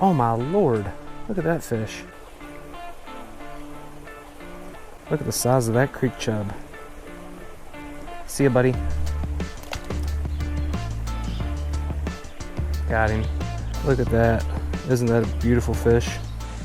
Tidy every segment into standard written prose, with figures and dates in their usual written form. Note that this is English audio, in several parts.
Oh my Lord, look at that fish. Look at the size of that creek chub. See ya, buddy. Got him. Look at that. Isn't that a beautiful fish?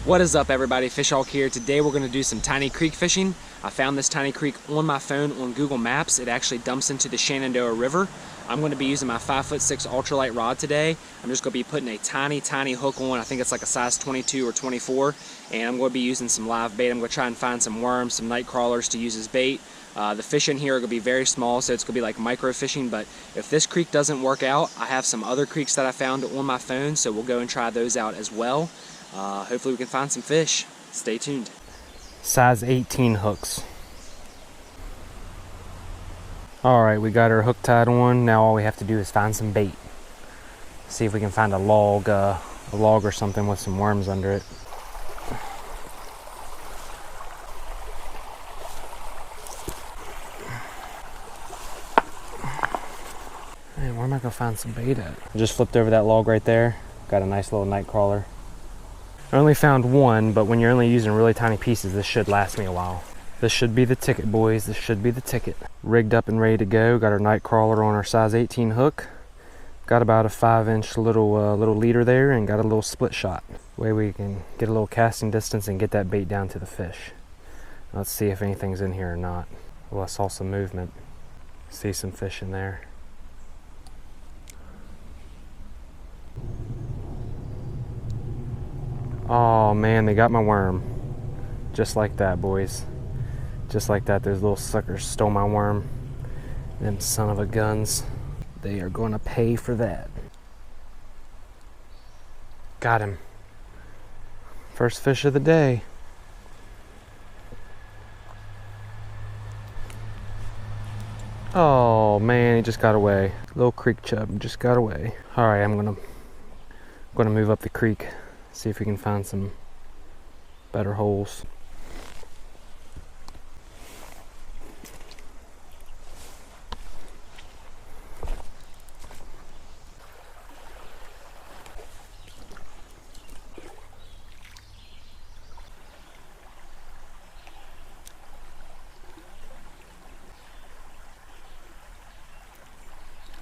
What is up, everybody? Fish Hawk here. Today we're going to do some tiny creek fishing. I found this tiny creek on my phone on Google Maps. It actually dumps into the Shenandoah River. I'm going to be using my 5'6" ultralight rod today. I'm just going to be putting a tiny hook on. I think it's like a size 22 or 24, and I'm going to be using some live bait. I'm going to try and find some worms, some night crawlers to use as bait. The fish in here are going to be very small, so it's going to be like micro fishing, but if this creek doesn't work out, I have some other creeks that I found on my phone, so we'll go and try those out as well. Hopefully we can find some fish. Stay tuned. Size 18 hooks. Alright, we got our hook tied on. Now all we have to do is find some bait. See if we can find a log or something with some worms under it. Man, where am I gonna find some bait at? I just flipped over that log right there. Got a nice little night crawler. I only found one, but when you're only using really tiny pieces, this should last me a while. This should be the ticket, boys. This should be the ticket. Rigged up and ready to go. Got our night crawler on our size 18 hook. Got about a 5-inch little leader there, and got a little split shot. Way we can get a little casting distance and get that bait down to the fish. Let's see if anything's in here or not. Well, I saw some movement. See some fish in there. Oh man, they got my worm. Just like that, boys. Just like that, those little suckers stole my worm. Them son of a guns. They are going to pay for that. Got him. First fish of the day. Oh man, he just got away. Little creek chub just got away. All right, I'm gonna move up the creek. See if we can find some better holes.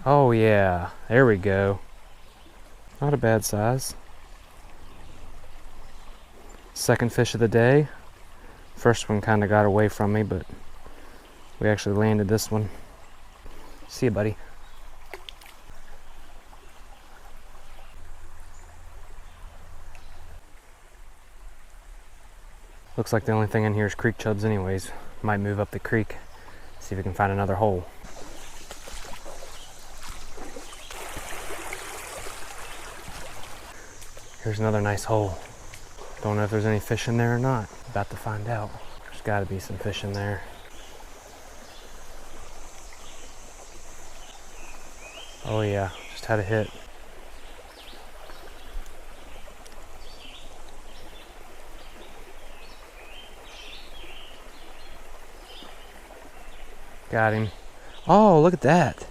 Oh yeah, there we go. Not a bad size. Second fish of the day. First one kind of got away from me, but we actually landed this one. See you, buddy. Looks like the only thing in here is creek chubs anyways. Might move up the creek, see if we can find another hole. Here's another nice hole. Don't know if there's any fish in there or not. About to find out. There's got to be some fish in there. Oh yeah, just had a hit. Got him. Oh, look at that.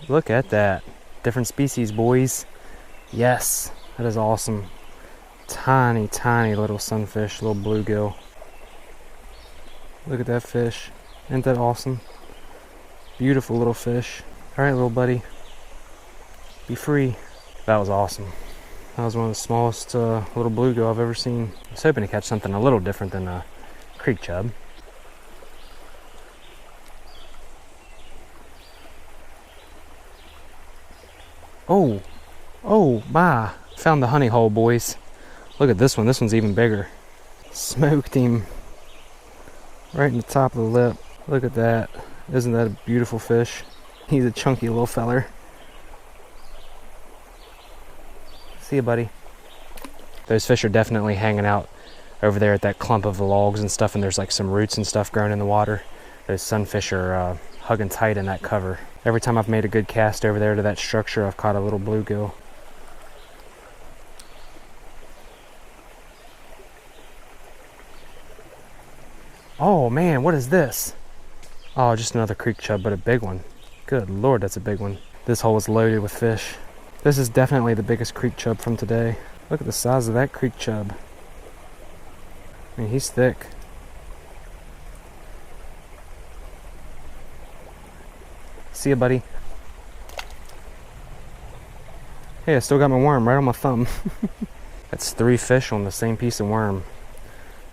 Look at that. Different species, boys. Yes, that is awesome. Tiny little sunfish, little bluegill. Look at that fish. Isn't that awesome? Beautiful little fish. All right, little buddy. Be free. That was awesome. That was one of the smallest little bluegill I've ever seen. I was hoping to catch something a little different than a creek chub. Oh my. Found the honey hole, boys. Look at this one. This one's even bigger. Smoked him right in the top of the lip. Look at that. Isn't that a beautiful fish? He's a chunky little feller. See you, buddy. Those fish are definitely hanging out over there at that clump of the logs and stuff, and there's like some roots and stuff growing in the water. Those sunfish are hugging tight in that cover. Every time I've made a good cast over there to that structure, I've caught a little bluegill. Oh man, what is this? Oh, just another creek chub, but a big one. Good Lord, that's a big one. This hole is loaded with fish. This is definitely the biggest creek chub from today. Look at the size of that creek chub. I mean, he's thick. See ya, buddy. Hey, I still got my worm right on my thumb. That's 3 fish on the same piece of worm.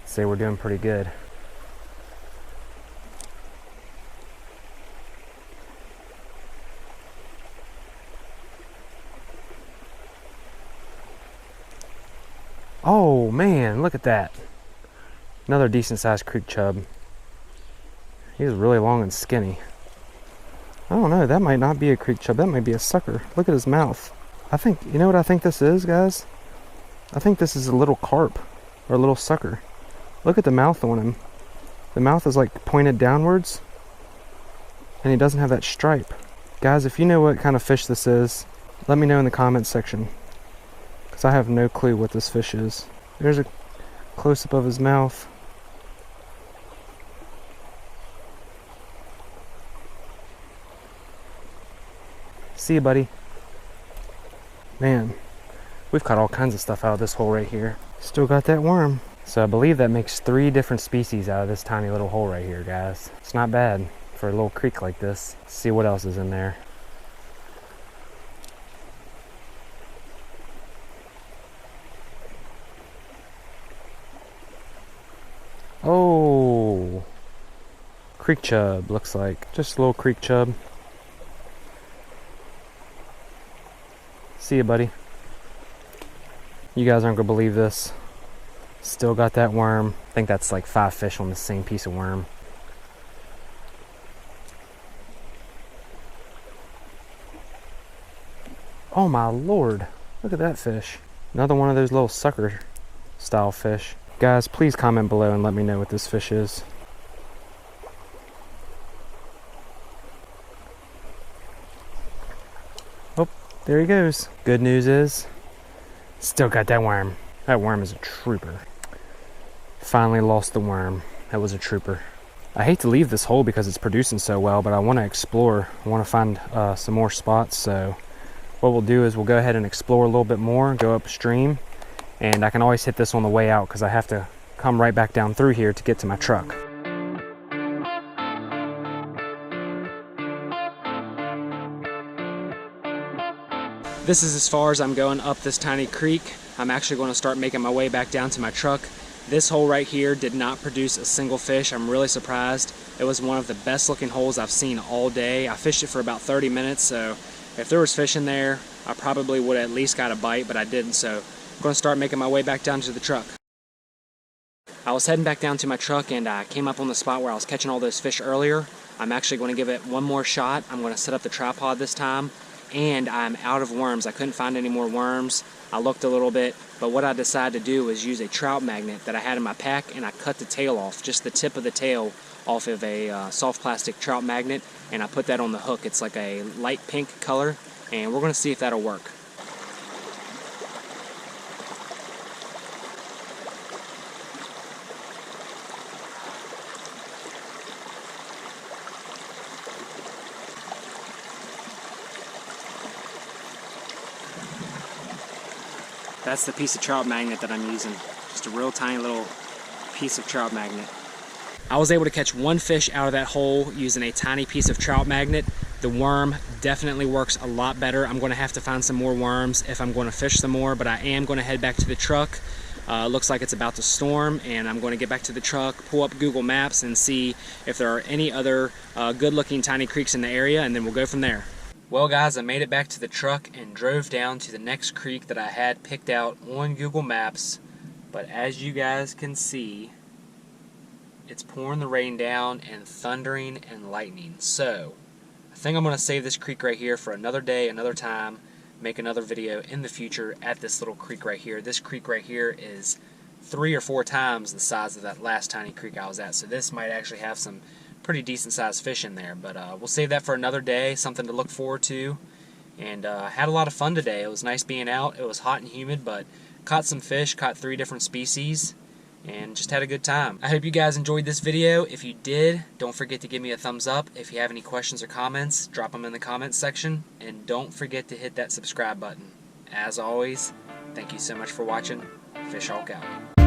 I'd say we're doing pretty good. Oh man, look at that. Another decent sized creek chub. He's really long and skinny. I don't know, that might not be a creek chub, that might be a sucker. Look at his mouth. I think, you know what I think this is, guys? I think this is a little carp, or a little sucker. Look at the mouth on him. The mouth is like pointed downwards, and he doesn't have that stripe. Guys, if you know what kind of fish this is, let me know in the comments section, because I have no clue what this fish is. There's a close-up of his mouth. See you, buddy. Man, we've caught all kinds of stuff out of this hole right here. Still got that worm. So I believe that makes 3 different species out of this tiny little hole right here, guys. It's not bad for a little creek like this. Let's see what else is in there. Oh, creek chub looks like. Just a little creek chub. See you, buddy. You guys aren't gonna believe this. Still got that worm. I think that's like 5 fish on the same piece of worm. Oh my lord, look at that fish. Another one of those little sucker style fish. Guys, please comment below and let me know what this fish is. Oh, there he goes. Good news is, still got that worm. That worm is a trooper. Finally lost the worm. That was a trooper. I hate to leave this hole because it's producing so well, but I want to explore. I want to find some more spots, so what we'll do is we'll go ahead and explore a little bit more, go upstream, and I can always hit this on the way out because I have to come right back down through here to get to my truck. This is as far as I'm going up this tiny creek. I'm actually going to start making my way back down to my truck. This hole right here did not produce a single fish. I'm really surprised. It was one of the best looking holes I've seen all day. I fished it for about 30 minutes, so if there was fish in there, I probably would have at least got a bite, but I didn't, so I'm going to start making my way back down to the truck. I was heading back down to my truck and I came up on the spot where I was catching all those fish earlier. I'm actually going to give it one more shot. I'm going to set up the tripod this time, and I'm out of worms. I couldn't find any more worms. I looked a little bit, but what I decided to do was use a trout magnet that I had in my pack, and I cut the tail off, just the tip of the tail off of a soft plastic trout magnet, and I put that on the hook. It's like a light pink color, and we're going to see if that'll work. That's the piece of trout magnet that I'm using. Just a real tiny little piece of trout magnet. I was able to catch one fish out of that hole using a tiny piece of trout magnet. The worm definitely works a lot better. I'm going to have to find some more worms if I'm going to fish some more, but I am going to head back to the truck. Looks like it's about to storm, and I'm going to get back to the truck, pull up Google Maps, and see if there are any other good-looking tiny creeks in the area, and then we'll go from there. Well guys, I made it back to the truck and drove down to the next creek that I had picked out on Google Maps, but as you guys can see, it's pouring the rain down and thundering and lightning. So I think I'm going to save this creek right here for another day, another time, make another video in the future at this little creek right here. This creek right here is 3 or 4 times the size of that last tiny creek I was at, so this might actually have some pretty decent sized fish in there, but we'll save that for another day, something to look forward to. And had a lot of fun today. It was nice being out. It was hot and humid, but caught some fish, caught 3 different species, and just had a good time. I hope you guys enjoyed this video. If you did, don't forget to give me a thumbs up. If you have any questions or comments, drop them in the comments section, and don't forget to hit that subscribe button. As always, thank you so much for watching. Fish Hawk out.